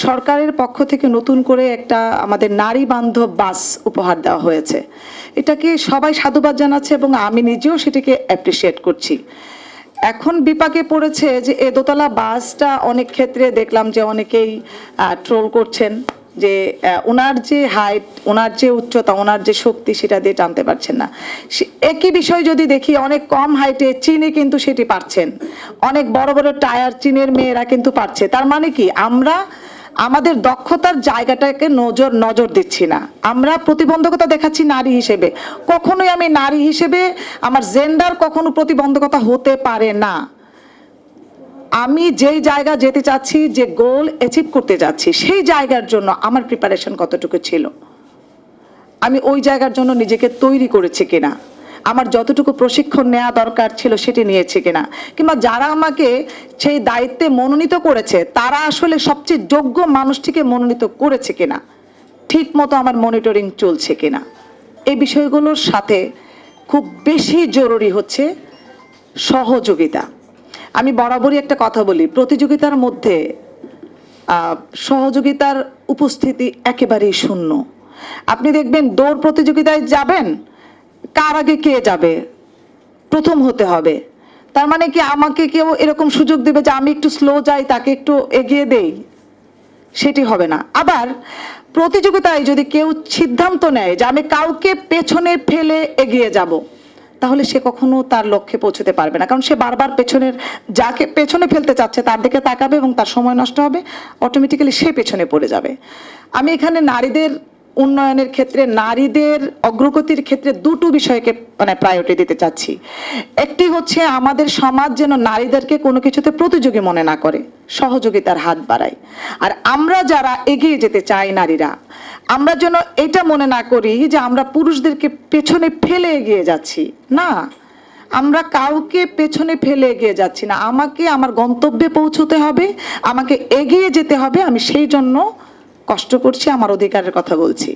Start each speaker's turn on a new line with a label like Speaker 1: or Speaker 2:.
Speaker 1: সরকারের পক্ষ থেকে নতুন করে একটা আমাদের নারী বান্ধব বাস উপহার দেওয়া হয়েছে। এটাকে সবাই সাধুবাদ জানাচ্ছে এবং আমি নিজেও সেটাকে অ্যাপ্রিসিয়েট করছি। এখন বিপাকে পড়েছে যে এ দোতলা বাসটা অনেক ক্ষেত্রে দেখলাম যে অনেকেই ট্রোল করছেন যে ওনার যে হাইট, ওনার যে উচ্চতা, ওনার যে শক্তি সেটা দিয়ে টানতে পারছেন না। একই বিষয় যদি দেখি, অনেক কম হাইটে চীনে কিন্তু সেটি পারছেন, অনেক বড় বড় টায়ার চীনের মেয়েরা কিন্তু পারছে। তার মানে কি, আমরা আমাদের দক্ষতার জায়গাটাকে নজর দিচ্ছি না, আমরা প্রতিবন্ধকতা দেখাচ্ছি নারী হিসেবে। কখনোই আমি নারী হিসেবে আমার জেন্ডার কখনো প্রতিবন্ধকতা হতে পারে না। আমি যেই জায়গা যেতে চাচ্ছি, যে গোল অ্যাচিভ করতে যাচ্ছি, সেই জায়গার জন্য আমার প্রিপারেশন কতটুকু ছিল, আমি ওই জায়গার জন্য নিজেকে তৈরি করেছি কিনা, আমার যতটুকু প্রশিক্ষণ নেওয়া দরকার ছিল সেটি নিয়েছে কিনা, কিংবা যারা আমাকে সেই দায়িত্বে মনোনীত করেছে তারা আসলে সবচেয়ে যোগ্য মানুষটিকে মনোনীত করেছে কিনা, ঠিক মতো আমার মনিটরিং চলছে কিনা। এই বিষয়গুলোর সাথে খুব বেশি জরুরি হচ্ছে সহযোগিতা। আমি বরাবরই একটা কথা বলি, প্রতিযোগিতার মধ্যে সহযোগিতার উপস্থিতি একেবারেই শূন্য। আপনি দেখবেন দৌড় প্রতিযোগিতায় যাবেন, কার আগে কে যাবে, প্রথম হতে হবে। তার মানে কি আমাকে কেউ এরকম সুযোগ দেবে যে আমি একটু স্লো যাই, তাকে একটু এগিয়ে দেই? সেটি হবে না। আবার প্রতিযোগিতায় যদি কেউ সিদ্ধান্ত নেয় যে আমি কাউকে পেছনে ফেলে এগিয়ে যাব, তাহলে সে কখনো তার লক্ষ্যে পৌঁছতে পারবে না, কারণ সে বারবার যাকে পেছনে ফেলতে চাচ্ছে তার দিকে তাকাবে এবং তার সময় নষ্ট হবে, অটোমেটিক্যালি সে পেছনে পড়ে যাবে। আমি এখানে নারীদের উন্নয়নের ক্ষেত্রে, নারীদের অগ্রগতির ক্ষেত্রে দুটো বিষয়কে প্রায়োরিটি দিতে চাচ্ছি। একটি হচ্ছে আমাদের সমাজ যেন নারীদেরকে কোনো কিছুতে প্রতিযোগী মনে না করে, সহযোগিতার হাত বাড়ায়। আর আমরা যারা এগিয়ে যেতে চাই নারীরা, আমরা যেন এটা মনে না করি যে আমরা পুরুষদেরকে পেছনে ফেলে এগিয়ে যাচ্ছি। না, আমরা কাউকে পেছনে ফেলে এগিয়ে যাচ্ছি না। আমাকে আমার গন্তব্যে পৌঁছতে হবে, আমাকে এগিয়ে যেতে হবে, আমি সেই জন্য কষ্ট করছি, আমার অধিকারের কথা বলছি।